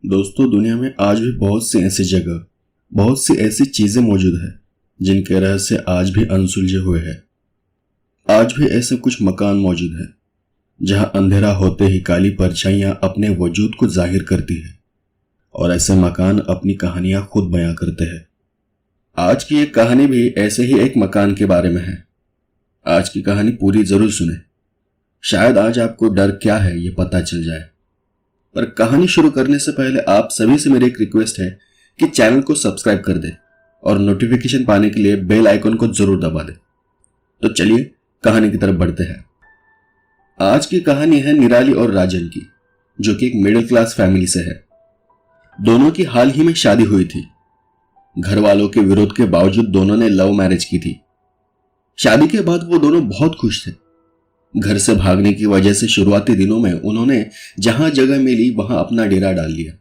दोस्तों, दुनिया में आज भी बहुत सी ऐसी जगह, बहुत सी ऐसी चीजें मौजूद है जिनके रहस्य आज भी अनसुलझे हुए हैं। आज भी ऐसे कुछ मकान मौजूद है जहां अंधेरा होते ही काली परछाइयां अपने वजूद को जाहिर करती है और ऐसे मकान अपनी कहानियां खुद बयां करते हैं। आज की एक कहानी भी ऐसे ही एक मकान के बारे में है। आज की कहानी पूरी जरूर सुने, शायद आज आपको डर क्या है ये पता चल जाए। पर कहानी शुरू करने से पहले आप सभी से मेरी एक रिक्वेस्ट है कि चैनल को सब्सक्राइब कर दे और नोटिफिकेशन पाने के लिए बेल आइकन को जरूर दबा दे। तो चलिए कहानी की तरफ बढ़ते हैं। आज की कहानी है निराली और राजन की, जो कि एक मिडिल क्लास फैमिली से है। दोनों की हाल ही में शादी हुई थी। घर वालों के विरोध के बावजूद दोनों ने लव मैरिज की थी। शादी के बाद वो दोनों बहुत खुश थे। घर से भागने की वजह से शुरुआती दिनों में उन्होंने जहां जगह मिली वहां अपना डेरा डाल लिया।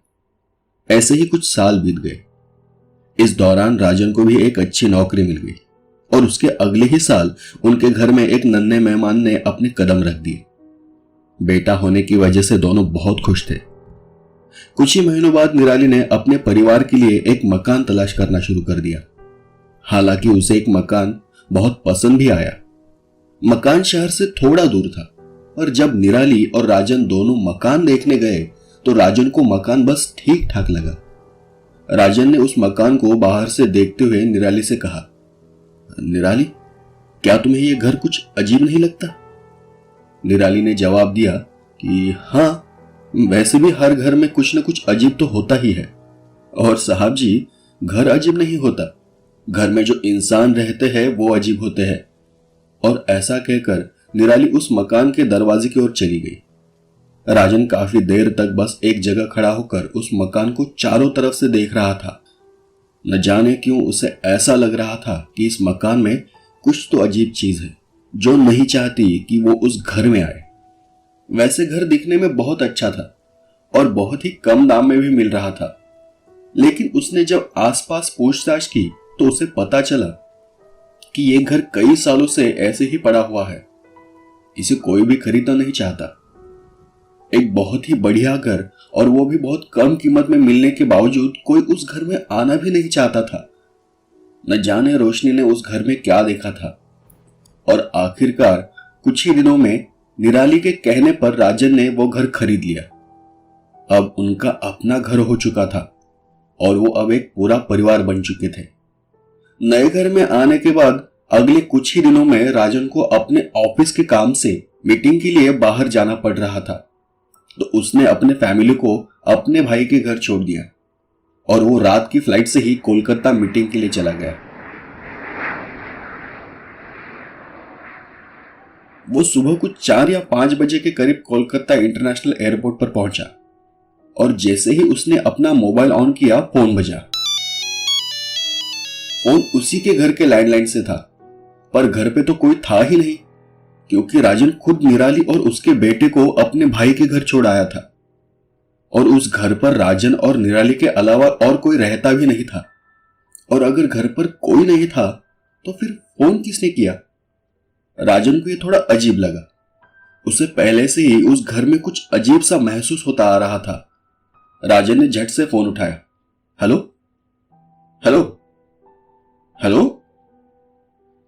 ऐसे ही कुछ साल बीत गए। इस दौरान राजन को भी एक अच्छी नौकरी मिल गई और उसके अगले ही साल उनके घर में एक नन्हे मेहमान ने अपने कदम रख दिए। बेटा होने की वजह से दोनों बहुत खुश थे। कुछ ही महीनों बाद निराली ने अपने परिवार के लिए एक मकान तलाश करना शुरू कर दिया। हालांकि उसे एक मकान बहुत पसंद भी आया। मकान शहर से थोड़ा दूर था, पर जब निराली और राजन दोनों मकान देखने गए तो राजन को मकान बस ठीक ठाक लगा। राजन ने उस मकान को बाहर से देखते हुए निराली से कहा, निराली, क्या तुम्हें यह घर कुछ अजीब नहीं लगता? निराली ने जवाब दिया कि हाँ, वैसे भी हर घर में कुछ न कुछ अजीब तो होता ही है। और साहब जी, घर अजीब नहीं होता, घर में जो इंसान रहते हैं वो अजीब होते हैं। और ऐसा कहकर निराली उस मकान के दरवाजे की ओर चली गई। राजन काफी देर तक बस एक जगह खड़ा होकर उस मकान को चारों तरफ से देख रहा था। न जाने क्यों उसे ऐसा लग रहा था कि इस मकान में कुछ तो अजीब चीज है जो नहीं चाहती कि वो उस घर में आए। वैसे घर दिखने में बहुत अच्छा था और बहुत ही कम दाम में भी मिल रहा था, लेकिन उसने जब आसपास पूछताछ की तो उसे पता चला कि यह घर कई सालों से ऐसे ही पड़ा हुआ है। इसे कोई भी खरीदना नहीं चाहता। एक बहुत ही बढ़िया घर, और वो भी बहुत कम कीमत में मिलने के बावजूद कोई उस घर में आना भी नहीं चाहता था। न जाने रोशनी ने उस घर में क्या देखा था। और आखिरकार कुछ ही दिनों में निराली के कहने पर राजन ने वो घर खरीद लिया। अब उनका अपना घर हो चुका था और वो अब एक पूरा परिवार बन चुके थे। नए घर में आने के बाद अगले कुछ ही दिनों में राजन को अपने ऑफिस के काम से मीटिंग के लिए बाहर जाना पड़ रहा था, तो उसने अपने फैमिली को अपने भाई के घर छोड़ दिया और वो रात की फ्लाइट से ही कोलकाता मीटिंग के लिए चला गया। वो सुबह कुछ 4 या 5 बजे के करीब कोलकाता इंटरनेशनल एयरपोर्ट पर पहुंचा और जैसे ही उसने अपना मोबाइल ऑन किया, फोन बजा। फोन उसी के घर के लैंडलाइन से था, पर घर पे तो कोई था ही नहीं, क्योंकि राजन खुद निराली और उसके बेटे को अपने भाई के घर छोड़ आया था और उस घर पर राजन और निराली के अलावा और कोई रहता भी नहीं था। और अगर घर पर कोई नहीं था तो फिर फोन किसने किया? राजन को यह थोड़ा अजीब लगा। उसे पहले से ही उस घर में कुछ अजीब सा महसूस होता आ रहा था। राजन ने झट से फोन उठाया। Hello hello hello.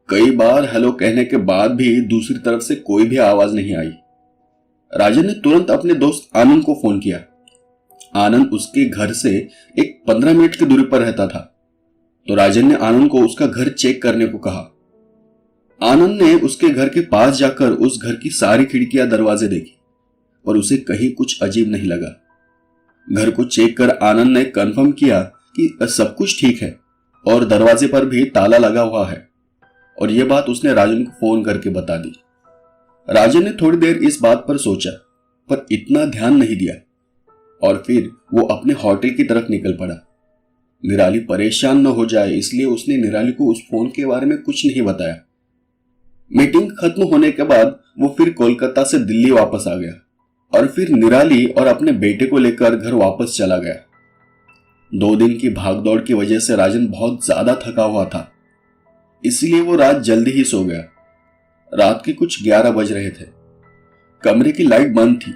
कई बार हेलो कहने के बाद भी दूसरी तरफ से कोई भी आवाज नहीं आई। राजन ने तुरंत अपने दोस्त आनंद को फोन किया। आनंद उसके घर से एक 15 मिनट की दूरी पर रहता था, तो राजन ने आनंद को उसका घर चेक करने को कहा। आनंद ने उसके घर के पास जाकर उस घर की सारी खिड़कियां दरवाजे देखी और उसे कहीं कुछ अजीब नहीं लगा। घर को चेक कर आनंद ने कंफर्म किया कि सब कुछ ठीक है और दरवाजे पर भी ताला लगा हुआ है, और यह बात उसने राजन को फोन करके बता दी। राजन ने थोड़ी देर इस बात पर सोचा, पर इतना ध्यान नहीं दिया और फिर वो अपने होटल की तरफ निकल पड़ा। निराली परेशान न हो जाए इसलिए उसने निराली को उस फोन के बारे में कुछ नहीं बताया। मीटिंग खत्म होने के बाद वो फिर कोलकाता से दिल्ली वापस आ गया और फिर निराली और अपने बेटे को लेकर घर वापस चला गया। 2 दिन की भागदौड़ की वजह से राजन बहुत ज्यादा थका हुआ था, इसलिए वो रात जल्दी ही सो गया। रात के कुछ 11 बज रहे थे। कमरे की लाइट बंद थी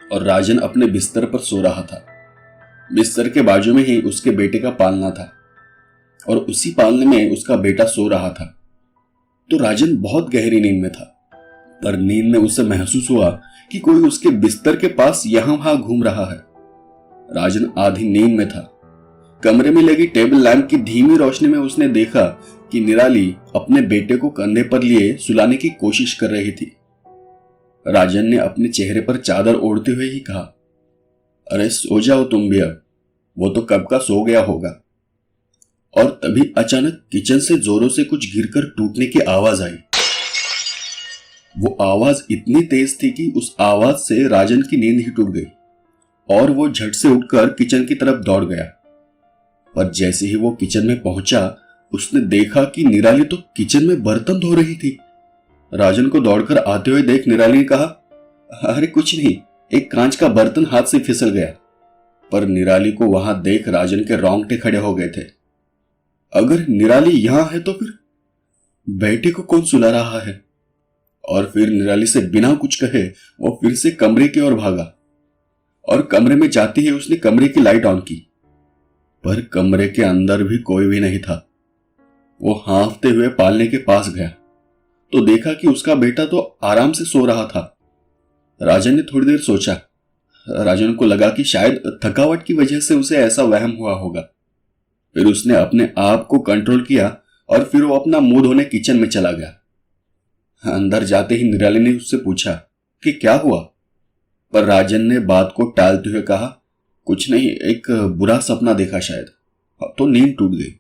और राजन अपने बिस्तर पर सो रहा था। बिस्तर के बाजू में ही उसके बेटे का पालना था और उसी पालने में उसका बेटा सो रहा था। तो राजन बहुत गहरी नींद में था, पर नींद में उसे महसूस हुआ कि कोई उसके बिस्तर के पास यहां वहां घूम रहा है। राजन आधी नींद में था। कमरे में लगी टेबल लैंप की धीमी रोशनी में उसने देखा कि निराली अपने बेटे को कंधे पर लिए सुलाने की कोशिश कर रही थी। राजन ने अपने चेहरे पर चादर ओढ़ते हुए ही कहा, अरे सो जाओ तुम भी अब, वो तो कब का सो गया होगा। और तभी अचानक किचन से जोरों से कुछ गिरकर टूटने की आवाज आई। वो आवाज इतनी तेज थी कि उस आवाज से राजन की नींद ही टूट गई और वो झट से उठकर किचन की तरफ दौड़ गया। पर जैसे ही वो किचन में पहुंचा, उसने देखा कि निराली तो किचन में बर्तन धो रही थी। राजन को दौड़कर आते हुए देख निराली ने कहा, अरे कुछ नहीं, एक कांच का बर्तन हाथ से फिसल गया। पर निराली को वहां देख राजन के रोंगटे खड़े हो गए थे। अगर निराली यहां है तो फिर बेटे को कौन सुला रहा है? और फिर निराली से बिना कुछ कहे वो फिर से कमरे की ओर भागा और कमरे में जाते ही उसने कमरे की लाइट ऑन की। पर कमरे के अंदर भी कोई भी नहीं था। वो हांफते हुए पालने के पास गया तो देखा कि उसका बेटा तो आराम से सो रहा था। राजन ने थोड़ी देर सोचा। राजन को लगा कि शायद थकावट की वजह से उसे ऐसा वहम हुआ होगा। फिर उसने अपने आप को कंट्रोल किया और फिर वो अपना मुंह धोने किचन में चला गया। अंदर जाते ही निराली ने उससे पूछा कि क्या हुआ, पर राजन ने बात को टालते हुए कहा, कुछ नहीं, एक बुरा सपना देखा शायद, अब तो नींद टूट गई।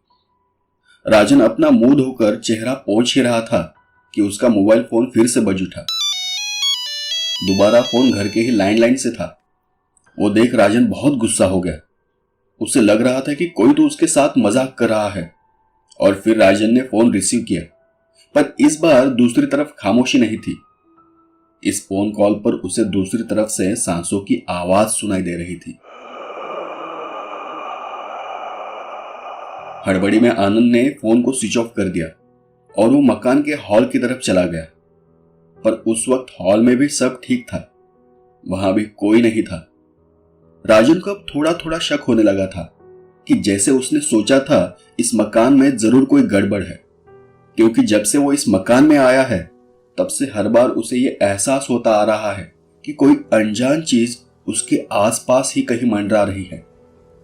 राजन अपना मुंह धोकर चेहरा पोंछ ही रहा था कि उसका मोबाइल फोन फिर से बज उठा। दोबारा फोन घर के ही लैंडलाइन से था। वो देख राजन बहुत गुस्सा हो गया। उसे लग रहा था कि कोई तो उसके साथ मजाक कर रहा है। और फिर राजन ने फोन रिसीव किया, पर इस बार दूसरी तरफ खामोशी नहीं थी। इस फोन कॉल पर उसे दूसरी तरफ से सांसों की आवाज सुनाई दे रही थी। हड़बड़ी में आनंद ने फोन को स्विच ऑफ कर दिया और वो मकान के हॉल की तरफ चला गया। पर उस वक्त हॉल में भी सब ठीक था, वहां भी कोई नहीं था। राजन को अब थोड़ा थोड़ा शक होने लगा था कि जैसे उसने सोचा था इस मकान में जरूर कोई गड़बड़ है, क्योंकि जब से वो इस मकान में आया है तब से हर बार उसे ये एहसास होता आ रहा है कि कोई अनजान चीज उसके आसपास ही कहीं मंडरा रही है।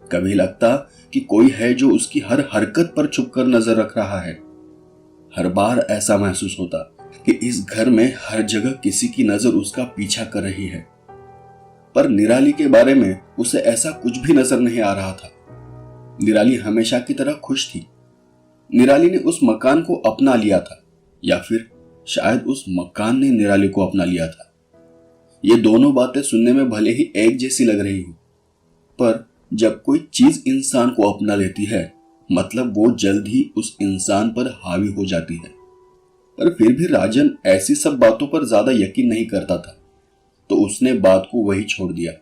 कभी लगता कि कोई है जो उसकी हर हरकत पर छुपकर नजर रख रहा है। हर बार ऐसा महसूस होता कि इस घर में हर जगह किसी की नजर उसका पीछा कर रही है। पर निराली के बारे में उसे ऐसा कुछ भी नजर नहीं आ रहा था। निराली हमेशा की तरह खुश थी। निराली ने उस मकान को अपना लिया था, या फिर शायद उस मकान ने निराली को अपना लिया था। ये दोनों बातें सुनने में भले ही एक जैसी लग रही हो, पर जब कोई चीज इंसान को अपना लेती है मतलब वो जल्द ही उस इंसान पर हावी हो जाती है। पर फिर भी राजन ऐसी सब बातों पर ज्यादा यकीन नहीं करता था, तो उसने बात को वही छोड़ दिया।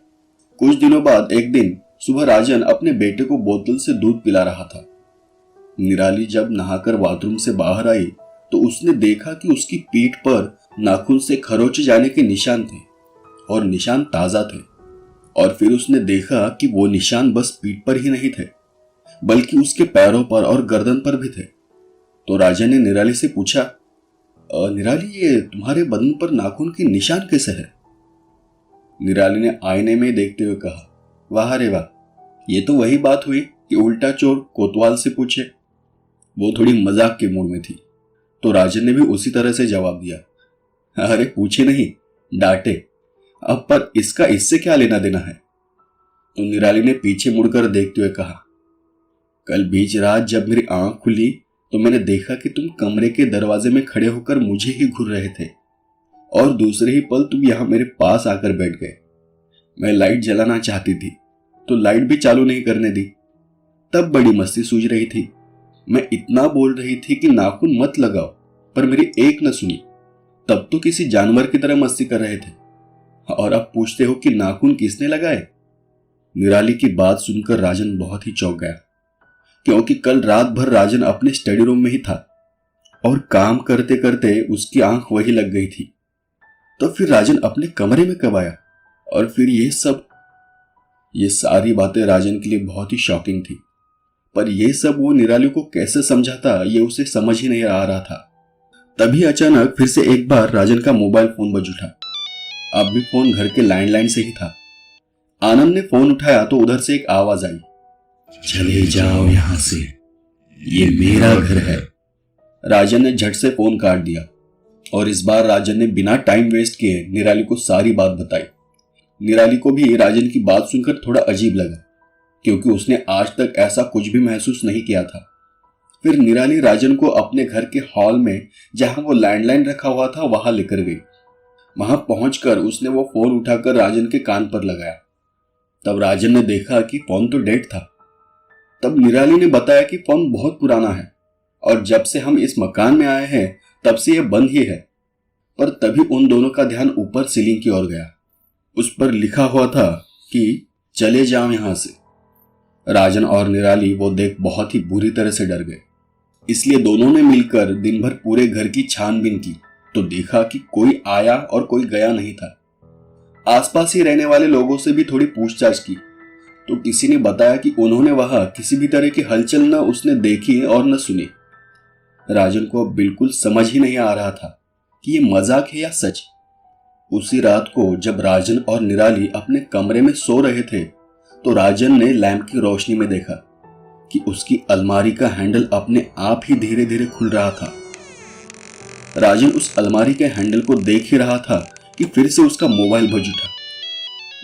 कुछ दिनों बाद एक दिन सुबह राजन अपने बेटे को बोतल से दूध पिला रहा था। निराली जब नहाकर बाथरूम से बाहर आई तो उसने देखा कि उसकी पीठ पर नाखून से खरोचे जाने के निशान थे और निशान ताजा थे। और फिर उसने देखा कि वो निशान बस पीठ पर ही नहीं थे, बल्कि उसके पैरों पर और गर्दन पर भी थे। तो राजा ने निराली से पूछा, निराली, ये तुम्हारे बदन पर नाखून के निशान कैसे है? निराली ने आईने में देखते हुए कहा, वाह रे वाह, ये तो वही बात हुई कि उल्टा चोर कोतवाल से पूछे। वो थोड़ी मजाक के मूड में थी, तो राजन ने भी उसी तरह से जवाब दिया, अरे पूछे नहीं, डांटे। अब पर इसका इससे क्या लेना देना है? तो निराली ने पीछे मुड़कर देखते हुए कहा, कल बीच रात जब मेरी आंख खुली तो मैंने देखा कि तुम कमरे के दरवाजे में खड़े होकर मुझे ही घूर रहे थे और दूसरे ही पल तुम यहां मेरे पास आकर बैठ गए। मैं लाइट जलाना चाहती थी तो लाइट भी चालू नहीं करने दी। तब बड़ी मस्ती सूझ रही थी। मैं इतना बोल रही थी कि नाखून मत लगाओ, पर मेरी एक न सुनी। तब तो किसी जानवर की तरह मस्ती कर रहे थे और अब पूछते हो कि नाखून किसने लगाए? निराली की बात सुनकर राजन बहुत ही चौंक गया, क्योंकि कल रात भर राजन अपने स्टडी रूम में ही था और काम करते करते उसकी आंख वही लग गई थी। तो फिर राजन अपने कमरे में कब आया? और फिर ये सब? ये सारी बातें राजन के लिए बहुत ही शॉकिंग थी, पर यह सब वो निराली को कैसे समझाता ये उसे समझ ही नहीं आ रहा था। तभी अचानक फिर से एक बार राजन का मोबाइल फोन बज उठा। अब भी फोन घर के लैंडलाइन से ही था। आनंद ने फोन उठाया तो उधर से एक आवाज आई, चले जाओ यहां से, ये मेरा घर है। राजन ने झट से फोन काट दिया और इस बार राजन ने बिना टाइम वेस्ट किए निराली को सारी बात बताई। निराली को भी राजन की बात सुनकर थोड़ा अजीब लगा, क्योंकि उसने आज तक ऐसा कुछ भी महसूस नहीं किया था। फिर निराली राजन को अपने घर के हॉल में जहां वो लैंडलाइन रखा हुआ था वहां लेकर गई। वहां पहुंचकर उसने वो फोन उठाकर राजन के कान पर लगाया। तब राजन ने देखा कि फोन तो डेड था। तब निराली ने बताया कि फोन बहुत पुराना है और जब से हम इस मकान में आए हैं तब से यह बंद ही है। पर तभी उन दोनों का ध्यान ऊपर सीलिंग की ओर गया। उस पर लिखा हुआ था कि चले जाओ यहां से। राजन और निराली वो देख बहुत ही बुरी तरह से डर गए। इसलिए दोनों ने मिलकर दिन भर पूरे घर की छानबीन की तो देखा कि कोई आया और कोई गया नहीं था। आसपास ही रहने वाले लोगों से भी थोड़ी पूछताछ की तो किसी ने बताया कि उन्होंने वहां किसी भी तरह की हलचल न उसने देखी और न सुनी। राजन को अब बिल्कुल समझ ही नहीं आ रहा था कि ये मजाक है या सच। उसी रात को जब राजन और निराली अपने कमरे में सो रहे थे तो राजन ने लैंप की रोशनी में देखा कि उसकी अलमारी का हैंडल अपने आप ही धीरे धीरे खुल रहा था। राजन उस अलमारी के हैंडल को देख ही रहा था कि फिर से उसका मोबाइल बज उठा।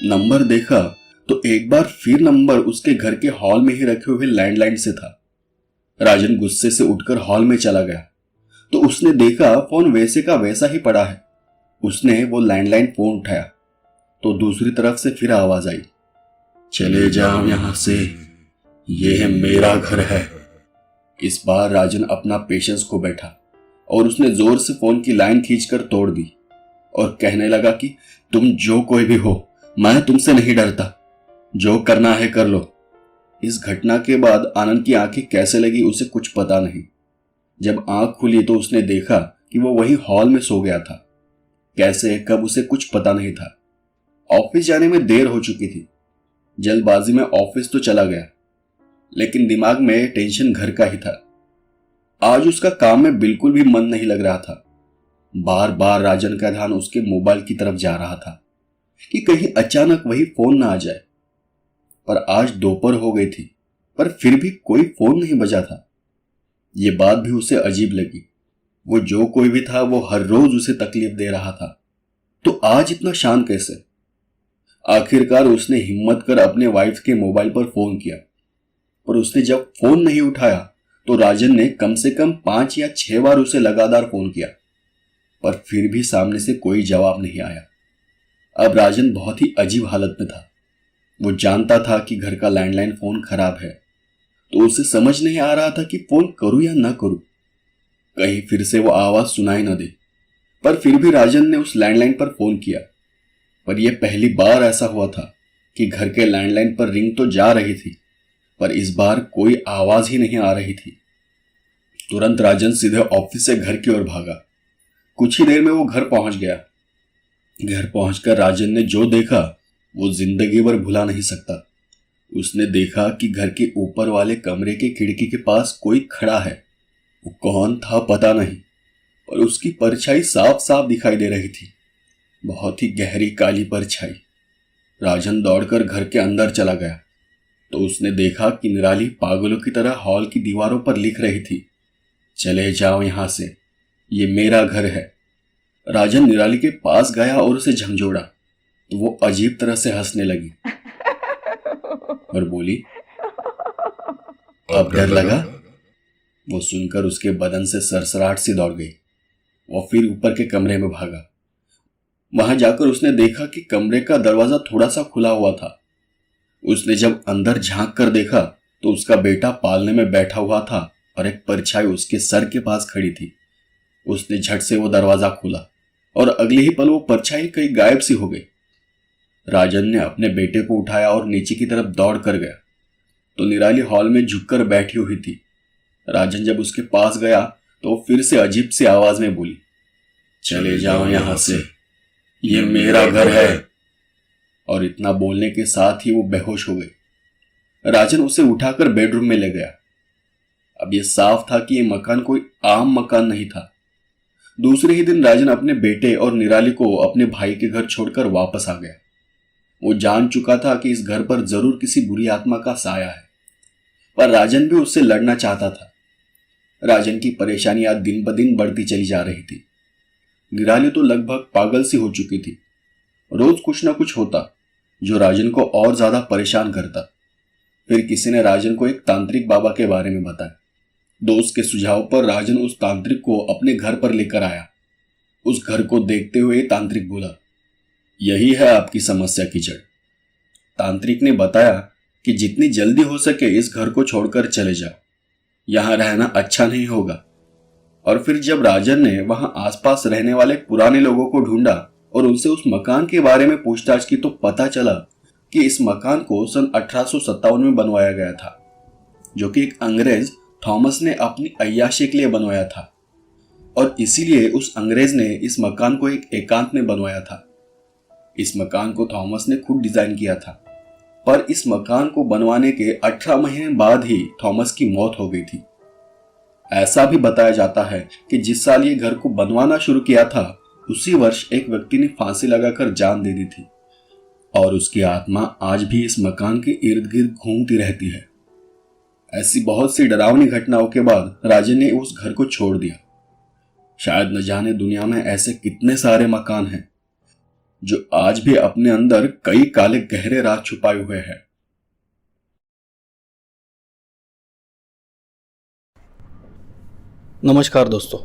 नंबर देखा तो एक बार फिर नंबर उसके घर के हॉल में ही रखे हुए लैंडलाइन से था। राजन गुस्से से उठकर हॉल में चला गया तो उसने देखा फोन वैसे का वैसा ही पड़ा है। उसने वो लैंडलाइन फोन उठाया तो दूसरी तरफ से फिर आवाज आई, चले जाओ यहां से, ये है मेरा घर है। इस बार राजन अपना पेशेंस खो बैठा और उसने जोर से फोन की लाइन खींचकर तोड़ दी और कहने लगा कि तुम जो कोई भी हो, मैं तुमसे नहीं डरता, जो करना है कर लो। इस घटना के बाद आनंद की आंखें कैसे लगी उसे कुछ पता नहीं। जब आंख खुली तो उसने देखा कि वो वही हॉल में सो गया था। कैसे कब उसे कुछ पता नहीं था। ऑफिस जाने में देर हो चुकी थी। जल्दबाजी में ऑफिस तो चला गया, लेकिन दिमाग में टेंशन घर का ही था। आज उसका काम में बिल्कुल भी मन नहीं लग रहा था। बार बार राजन का ध्यान उसके मोबाइल की तरफ जा रहा था कि कहीं अचानक वही फोन ना आ जाए। पर आज दोपहर हो गई थी पर फिर भी कोई फोन नहीं बजा था। ये बात भी उसे अजीब लगी। वो जो कोई भी था वो हर रोज उसे तकलीफ दे रहा था, तो आज इतना शांत कैसे। आखिरकार उसने हिम्मत कर अपने वाइफ के मोबाइल पर फोन किया, पर उसने जब फोन नहीं उठाया तो राजन ने कम से कम 5 या 6 बार उसे लगातार फोन किया, पर फिर भी सामने से कोई जवाब नहीं आया। अब राजन बहुत ही अजीब हालत में था। वो जानता था कि घर का लैंडलाइन फोन खराब है, तो उसे समझ नहीं आ रहा था कि फोन करूं या ना करूं, कहीं फिर से वो आवाज सुनाई न दे। पर फिर भी राजन ने उस लैंडलाइन पर फोन किया। पर यह पहली बार ऐसा हुआ था कि घर के लैंडलाइन पर रिंग तो जा रही थी, पर इस बार कोई आवाज ही नहीं आ रही थी। तुरंत राजन सीधे ऑफिस से घर की ओर भागा। कुछ ही देर में वो घर पहुंच गया। घर पहुंचकर राजन ने जो देखा वो जिंदगी भर भुला नहीं सकता। उसने देखा कि घर के ऊपर वाले कमरे के खिड़की के पास कोई खड़ा है। वो कौन था पता नहीं, पर उसकी परछाई साफ साफ दिखाई दे रही थी, बहुत ही गहरी काली परछाई। राजन दौड़कर घर के अंदर चला गया तो उसने देखा कि निराली पागलों की तरह हॉल की दीवारों पर लिख रही थी, चले जाओ यहां से, ये मेरा घर है। राजन निराली के पास गया और उसे झंझोड़ा तो वो अजीब तरह से हंसने लगी और बोली, अब डर लगा? वो सुनकर उसके बदन से सरसराहट सी दौड़ गई। वो फिर ऊपर के कमरे में भागा। वहां जाकर उसने देखा कि कमरे का दरवाजा थोड़ा सा खुला हुआ था। उसने जब अंदर झांक कर देखा तो उसका बेटा पालने में बैठा हुआ था और एक परछाई उसके सर के पास खड़ी थी। उसने झट से वो दरवाजा खोला और अगले ही पल वो परछाई कहीं गायब सी हो गई। राजन ने अपने बेटे को उठाया और नीचे की तरफ दौड़ कर गया तो निराली हॉल में झुककर बैठी हुई थी। राजन जब उसके पास गया तो वो फिर से अजीब सी आवाज में बोली, चले जाओ यहां से, ये मेरा घर है। और इतना बोलने के साथ ही वो बेहोश हो गई। राजन उसे उठाकर बेडरूम में ले गया। अब यह साफ था कि यह मकान कोई आम मकान नहीं था। दूसरे ही दिन राजन अपने बेटे और निराली को अपने भाई के घर छोड़कर वापस आ गया। वो जान चुका था कि इस घर पर जरूर किसी बुरी आत्मा का साया है, पर राजन भी उससे लड़ना चाहता था। राजन की परेशानियां दिन ब दिन बढ़ती चली जा रही थी। निराली तो लगभग पागल सी हो चुकी थी। रोज कुछ ना कुछ होता जो राजन को और ज्यादा परेशान करता। फिर किसी ने राजन को एक तांत्रिक बाबा के बारे में बताया। दोस्त के सुझाव पर राजन उस तांत्रिक को अपने घर पर लेकर आया। उस घर को देखते हुए तांत्रिक बोला, यही है आपकी समस्या की जड़। तांत्रिक ने बताया कि जितनी जल्दी हो सके इस घर को छोड़कर चले जाओ, यहां रहना अच्छा नहीं होगा। और फिर जब राजन ने वहां आसपास रहने वाले पुराने लोगों को ढूंढा और उनसे उस मकान के बारे में पूछताछ की तो पता चला कि इस मकान को सन 1857 में बनवाया गया था, जो कि एक अंग्रेज थॉमस ने अपनी अय्याशी के लिए बनवाया था। और इसीलिए उस अंग्रेज ने इस मकान को एक एकांत में बनवाया था। इस मकान को थॉमस ने खुद डिजाइन किया था, पर इस मकान को बनवाने के 18 महीने बाद ही थॉमस की मौत हो गई थी। ऐसा भी बताया जाता है कि जिस साल ये घर को बनवाना शुरू किया था, उसी वर्ष एक व्यक्ति ने फांसी लगाकर जान दे दी थी और उसकी आत्मा आज भी इस मकान के इर्द गिर्द घूमती रहती है। ऐसी बहुत सी डरावनी घटनाओं के बाद राजन ने उस घर को छोड़ दिया। शायद न जाने दुनिया में ऐसे कितने सारे मकान हैं जो आज भी अपने अंदर कई काले गहरे राज छुपाए हुए हैं। नमस्कार दोस्तों,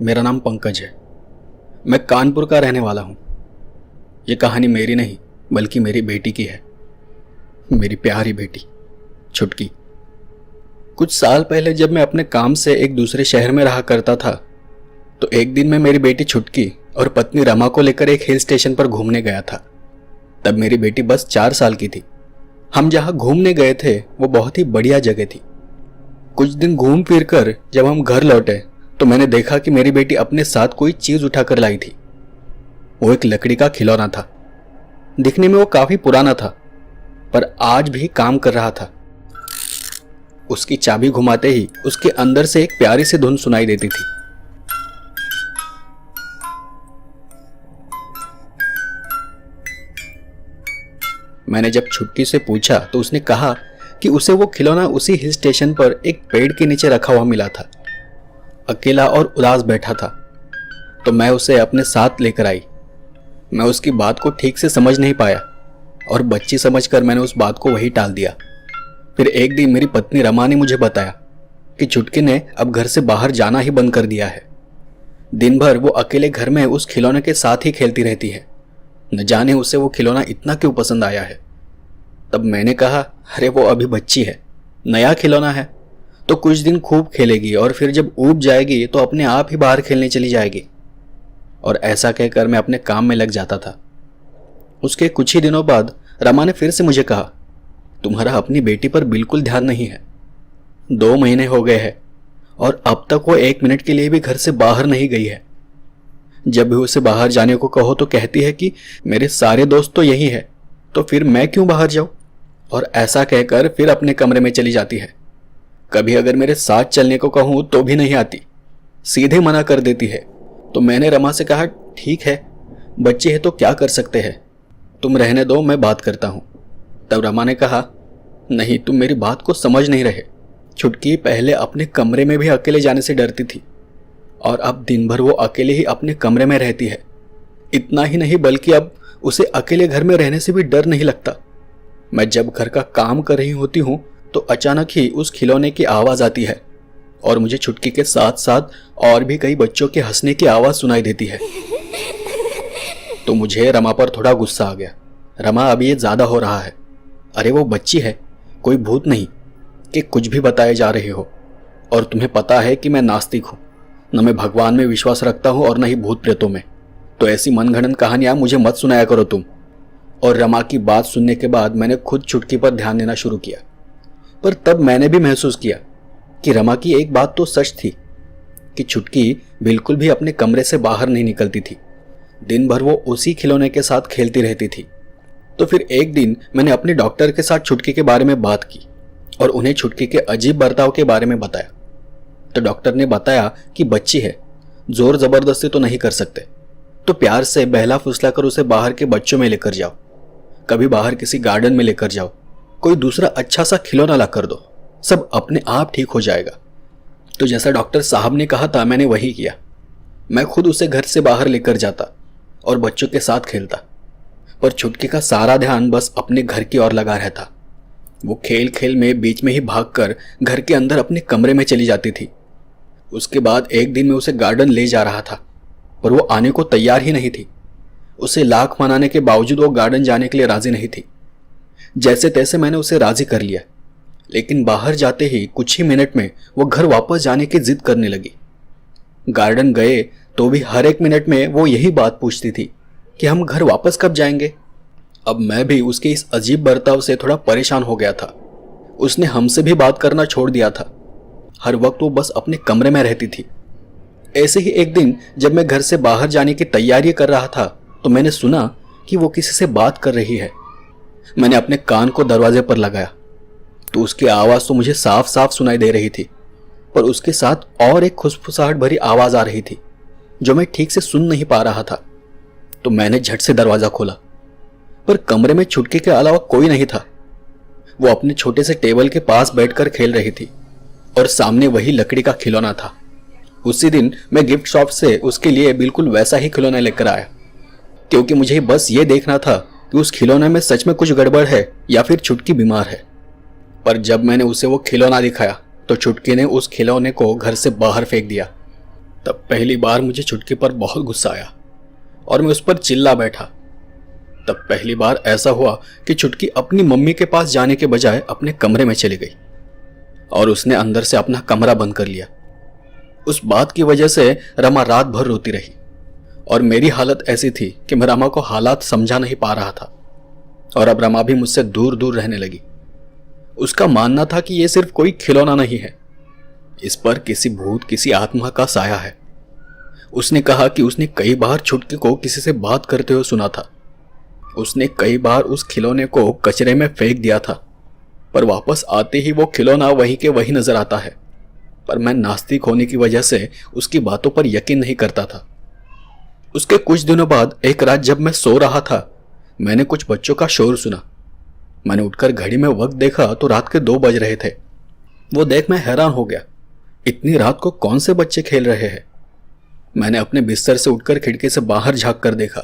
मेरा नाम पंकज है। मैं कानपुर का रहने वाला हूँ। ये कहानी मेरी नहीं बल्कि मेरी बेटी की है, मेरी प्यारी बेटी छुटकी। कुछ साल पहले जब मैं अपने काम से एक दूसरे शहर में रहा करता था, तो एक दिन मैं मेरी बेटी छुटकी और पत्नी रमा को लेकर एक हिल स्टेशन पर घूमने गया था। तब मेरी बेटी बस 4 साल की थी। हम जहाँ घूमने गए थे वो बहुत ही बढ़िया जगह थी। कुछ दिन घूम फिर कर जब हम घर लौटे तो मैंने देखा कि मेरी बेटी अपने साथ कोई चीज उठाकर लाई थी। वो एक लकड़ी का खिलौना था। दिखने में वो काफी पुराना था, पर आज भी काम कर रहा था। उसकी चाबी घुमाते ही उसके अंदर से एक प्यारी सी धुन सुनाई देती थी। मैंने जब छुटकी से पूछा तो उसने कहा कि उसे वो खिलौना उसी हिल स्टेशन पर एक पेड़ के नीचे रखा हुआ मिला था। अकेला और उदास बैठा था, तो मैं उसे अपने साथ लेकर आई। मैं उसकी बात को ठीक से समझ नहीं पाया और बच्ची समझकर मैंने उस बात को वही टाल दिया। फिर एक दिन मेरी पत्नी रमा ने मुझे बताया कि छुटकी ने अब घर से बाहर जाना ही बंद कर दिया है। दिन भर वो अकेले घर में उस खिलौने के साथ ही खेलती रहती है। न जाने उसे वो खिलौना इतना क्यों पसंद आया है। तब मैंने कहा, अरे वो अभी बच्ची है, नया खिलौना है तो कुछ दिन खूब खेलेगी और फिर जब ऊब जाएगी तो अपने आप ही बाहर खेलने चली जाएगी। और ऐसा कहकर मैं अपने काम में लग जाता था। उसके कुछ ही दिनों बाद रमा ने फिर से मुझे कहा, तुम्हारा अपनी बेटी पर बिल्कुल ध्यान नहीं है। 2 महीने हो गए हैं और अब तक वो 1 मिनट के लिए भी घर से बाहर नहीं गई है। जब भी उसे बाहर जाने को कहो तो कहती है कि मेरे सारे दोस्त तो यही है, तो फिर मैं क्यों बाहर जाऊं। और ऐसा कहकर फिर अपने कमरे में चली जाती है। कभी अगर मेरे साथ चलने को कहूं तो भी नहीं आती, सीधे मना कर देती है। तो मैंने रमा से कहा, ठीक है बच्चे है तो क्या कर सकते हैं, तुम रहने दो, मैं बात करता हूं। तब रमा ने कहा, नहीं तुम मेरी बात को समझ नहीं रहे। छुटकी पहले अपने कमरे में भी अकेले जाने से डरती थी और अब दिन भर वो अकेले ही अपने कमरे में रहती है। इतना ही नहीं बल्कि अब उसे अकेले घर में रहने से भी डर नहीं लगता। मैं जब घर का काम कर रही होती हूँ तो अचानक ही उस खिलौने की आवाज़ आती है और मुझे छुटकी के साथ साथ और भी कई बच्चों के हंसने की आवाज़ सुनाई देती है। तो मुझे रमा पर थोड़ा गुस्सा आ गया। रमा अभी ये ज़्यादा हो रहा है। अरे वो बच्ची है, कोई भूत नहीं कि कुछ भी बताए जा रहे हो। और तुम्हें पता है कि मैं नास्तिक हूँ, न मैं भगवान में विश्वास रखता हूँ और न ही भूत प्रेतों में। तो ऐसी मनगढ़ंत कहानियां मुझे मत सुनाया करो तुम। और रमा की बात सुनने के बाद मैंने खुद छुटकी पर ध्यान देना शुरू किया। पर तब मैंने भी महसूस किया कि रमा की एक बात तो सच थी कि छुटकी बिल्कुल भी अपने कमरे से बाहर नहीं निकलती थी। दिन भर वो उसी खिलौने के साथ खेलती रहती थी। तो फिर एक दिन मैंने अपने डॉक्टर के साथ छुटकी के बारे में बात की और उन्हें छुटकी के अजीब बर्ताव के बारे में बताया। तो डॉक्टर ने बताया कि बच्ची है, जोर जबरदस्ती तो नहीं कर सकते, तो प्यार से बहला फुसला कर उसे बाहर के बच्चों में लेकर जाओ, कभी बाहर किसी गार्डन में लेकर जाओ, कोई दूसरा अच्छा सा खिलौना ला कर दो, सब अपने आप ठीक हो जाएगा। तो जैसा डॉक्टर साहब ने कहा था मैंने वही किया। मैं खुद उसे घर से बाहर लेकर जाता और बच्चों के साथ खेलता, पर छुटकी का सारा ध्यान बस अपने घर की ओर लगा रहता। वो खेल खेल में बीच में ही भागकर घर के अंदर अपने कमरे में चली जाती थी। उसके बाद एक दिन मैं उसे गार्डन ले जा रहा था, पर वो आने को तैयार ही नहीं थी। उसे लाख मनाने के बावजूद वो गार्डन जाने के लिए राजी नहीं थी। जैसे तैसे मैंने उसे राजी कर लिया, लेकिन बाहर जाते ही कुछ ही मिनट में वो घर वापस जाने की जिद करने लगी। गार्डन गए तो भी हर एक मिनट में वो यही बात पूछती थी कि हम घर वापस कब जाएंगे। अब मैं भी उसके इस अजीब बर्ताव से थोड़ा परेशान हो गया था। उसने हमसे भी बात करना छोड़ दिया था। हर वक्त वो बस अपने कमरे में रहती थी। ऐसे ही एक दिन जब मैं घर से बाहर जाने की तैयारी कर रहा था तो मैंने सुना कि वो किसी से बात कर रही है। मैंने अपने कान को दरवाजे पर लगाया तो उसकी आवाज़ तो मुझे साफ साफ सुनाई दे रही थी, पर उसके साथ और एक खुसफुसाहट भरी आवाज़ आ रही थी जो मैं ठीक से सुन नहीं पा रहा था। तो मैंने झट से दरवाज़ा खोला, पर कमरे में छुटकी के अलावा कोई नहीं था। वो अपने छोटे से टेबल के पास बैठकर खेल रही थी और सामने वही लकड़ी का खिलौना था। उसी दिन मैं गिफ्ट शॉप से उसके लिए बिल्कुल वैसा ही खिलौना लेकर आया, क्योंकि मुझे बस ये देखना था कि उस खिलौने में सच में कुछ गड़बड़ है या फिर छुटकी बीमार है। पर जब मैंने उसे वो खिलौना दिखाया तो छुटकी ने उस खिलौने को घर से बाहर फेंक दिया। तब पहली बार मुझे छुटकी पर बहुत गुस्सा आया और मैं उस पर चिल्ला बैठा। तब पहली बार ऐसा हुआ कि छुटकी अपनी मम्मी के पास जाने के बजाय अपने कमरे में चली गई और उसने अंदर से अपना कमरा बंद कर लिया। उस बात की वजह से रमा रात भर रोती रही और मेरी हालत ऐसी थी कि मैं रमा को हालात समझा नहीं पा रहा था और अब रमा भी मुझसे दूर दूर रहने लगी। उसका मानना था कि यह सिर्फ कोई खिलौना नहीं है, इस पर किसी भूत किसी आत्मा का साया है। उसने कहा कि उसने कई बार छुटकी को किसी से बात करते हुए सुना था। उसने कई बार उस खिलौने को कचरे में फेंक दिया था, पर वापस आते ही वो खिलौना वहीं के वहीं नजर आता है। पर मैं नास्तिक होने की वजह से उसकी बातों पर यकीन नहीं करता था। उसके कुछ दिनों बाद एक रात जब मैं सो रहा था, मैंने कुछ बच्चों का शोर सुना। मैंने उठकर घड़ी में वक्त देखा तो रात के 2 बज रहे थे। वो देख मैं हैरान हो गया, इतनी रात को कौन से बच्चे खेल रहे हैं। मैंने अपने बिस्तर से उठकर खिड़की से बाहर झांक कर देखा,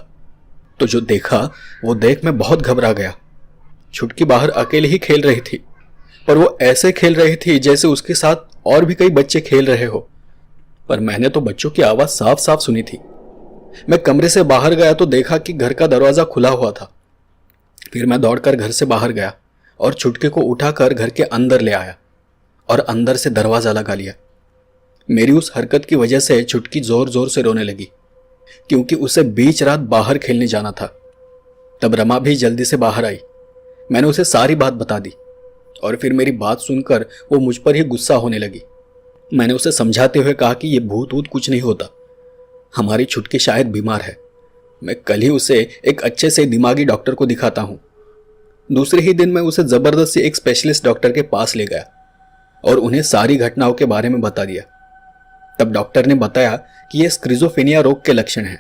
तो जो देखा वो देख मैं बहुत घबरा गया। छुटकी बाहर अकेले ही खेल रही थी, पर वो ऐसे खेल रही थी जैसे उसके साथ और भी कई बच्चे खेल रहे हो। पर मैंने तो बच्चों की आवाज साफ साफ सुनी थी। मैं कमरे से बाहर गया तो देखा कि घर का दरवाजा खुला हुआ था। फिर मैं दौड़कर घर से बाहर गया और छुटकी को उठाकर घर के अंदर ले आया और अंदर से दरवाजा लगा लिया। मेरी उस हरकत की वजह से छुटकी जोर जोर से रोने लगी, क्योंकि उसे बीच रात बाहर खेलने जाना था। तब रमा भी जल्दी से बाहर आई। मैंने उसे सारी बात बता दी और फिर मेरी बात सुनकर वो मुझ पर ही गुस्सा होने लगी। मैंने उसे समझाते हुए कहा कि ये भूत वूत कुछ नहीं होता, हमारी छुटकी शायद बीमार है। मैं कल ही उसे एक अच्छे से दिमागी डॉक्टर को दिखाता हूँ। दूसरे ही दिन मैं उसे जबरदस्ती एक स्पेशलिस्ट डॉक्टर के पास ले गया और उन्हें सारी घटनाओं के बारे में बता दिया। तब डॉक्टर ने बताया कि यह स्क्रिजोफेनिया रोग के लक्षण हैं।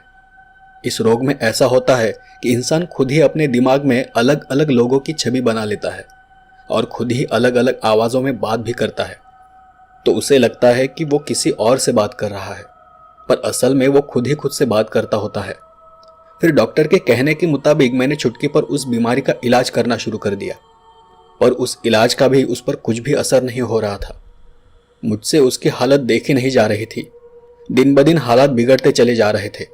इस रोग में ऐसा होता है कि इंसान खुद ही अपने दिमाग में अलग अलग लोगों की छवि बना लेता है और खुद ही अलग अलग आवाज़ों में बात भी करता है। तो उसे लगता है कि वो किसी और से बात कर रहा है, पर असल में वो खुद ही खुद से बात करता होता है। फिर डॉक्टर के कहने के मुताबिक मैंने छुटकी पर उस बीमारी का इलाज करना शुरू कर दिया, और उस इलाज का भी उस पर कुछ भी असर नहीं हो रहा था। मुझसे उसकी हालत देखी नहीं जा रही थी। दिन ब दिन हालात बिगड़ते चले जा रहे थे।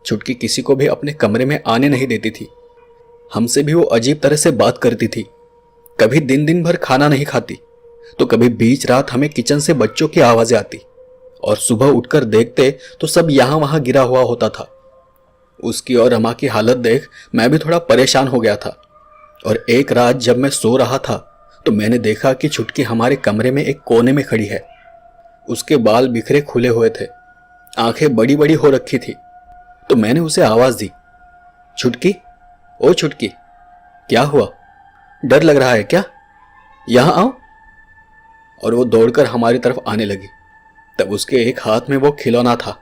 छुटकी किसी को भी अपने कमरे में आने नहीं देती थी। हमसे भी वो अजीब तरह से बात करती थी। कभी दिन दिन भर खाना नहीं खाती, तो कभी बीच रात हमें किचन से बच्चों की आवाजें आती और सुबह उठकर देखते तो सब यहाँ वहां गिरा हुआ होता था। उसकी और रमा की हालत देख मैं भी थोड़ा परेशान हो गया था। और एक रात जब मैं सो रहा था तो मैंने देखा कि छुटकी हमारे कमरे में एक कोने में खड़ी है। उसके बाल बिखरे खुले हुए थे, आंखें बड़ी बड़ी हो रखी थी। तो मैंने उसे आवाज दी, छुटकी, ओ छुटकी। क्या हुआ? डर लग रहा है क्या? यहाँ आओ। और वो दौड़कर हमारी तरफ आने लगी। तब उसके एक हाथ में वो खिलौना था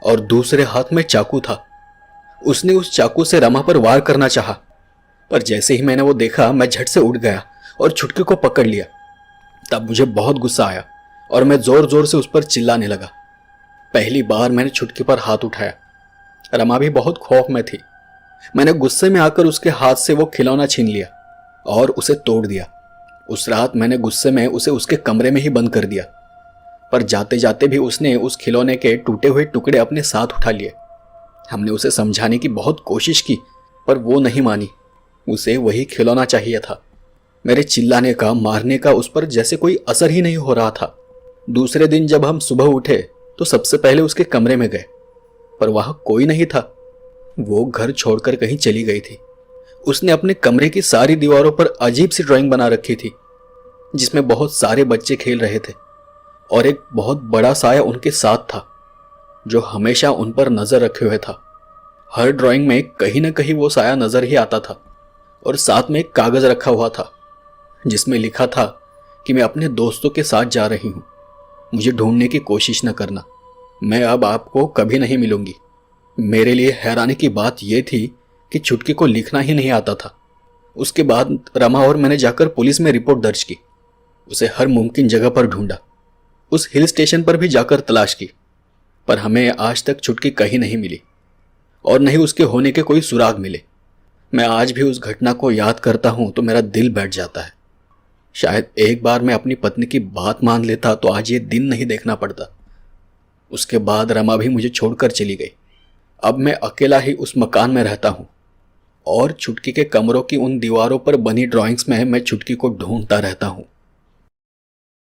और दूसरे हाथ में चाकू था। उसने उस चाकू से रमा पर वार करना चाहा, पर जैसे ही मैंने वो देखा मैं झट से उठ गया और छुटकी को पकड़ लिया। तब मुझे बहुत गुस्सा आया और मैं जोर जोर से उस पर चिल्लाने लगा। पहली बार मैंने छुटकी पर हाथ उठाया। रमा भी बहुत खौफ में थी। मैंने गुस्से में आकर उसके हाथ से वो खिलौना छीन लिया और उसे तोड़ दिया। उस रात मैंने गुस्से में उसे उसके कमरे में ही बंद कर दिया, पर जाते जाते भी उसने उस खिलौने के टूटे हुए टुकड़े अपने साथ उठा लिए। हमने उसे समझाने की बहुत कोशिश की, पर वो नहीं मानी। उसे वही खिलौना चाहिए था। मेरे चिल्लाने का, मारने का उस पर जैसे कोई असर ही नहीं हो रहा था। दूसरे दिन जब हम सुबह उठे तो सबसे पहले उसके कमरे में गए, पर वहां कोई नहीं था। वो घर छोड़कर कहीं चली गई थी। उसने अपने कमरे की सारी दीवारों पर अजीब सी ड्राइंग बना रखी थी, जिसमें बहुत सारे बच्चे खेल रहे थे और एक बहुत बड़ा साया उनके साथ था, जो हमेशा उन पर नजर रखे हुए था। हर ड्राइंग में कहीं ना कहीं वो साया नजर ही आता था। और साथ में एक कागज रखा हुआ था, जिसमें लिखा था कि मैं अपने दोस्तों के साथ जा रही हूं, मुझे ढूंढने की कोशिश न करना, मैं अब आपको कभी नहीं मिलूंगी। मेरे लिए हैरानी की बात यह थी कि छुटकी को लिखना ही नहीं आता था। उसके बाद रमा और मैंने जाकर पुलिस में रिपोर्ट दर्ज की। उसे हर मुमकिन जगह पर ढूंढा, उस हिल स्टेशन पर भी जाकर तलाश की, पर हमें आज तक छुटकी कहीं नहीं मिली और नहीं उसके होने के कोई सुराग मिले। मैं आज भी उस घटना को याद करता हूं तो मेरा दिल बैठ जाता है। शायद एक बार मैं अपनी पत्नी की बात मान लेता तो आज ये दिन नहीं देखना पड़ता। उसके बाद रमा भी मुझे छोड़कर चली गई। अब मैं अकेला ही उस मकान में रहता हूं और छुटकी के कमरों की उन दीवारों पर बनी ड्राइंग्स में मैं छुटकी को ढूंढता रहता हूं।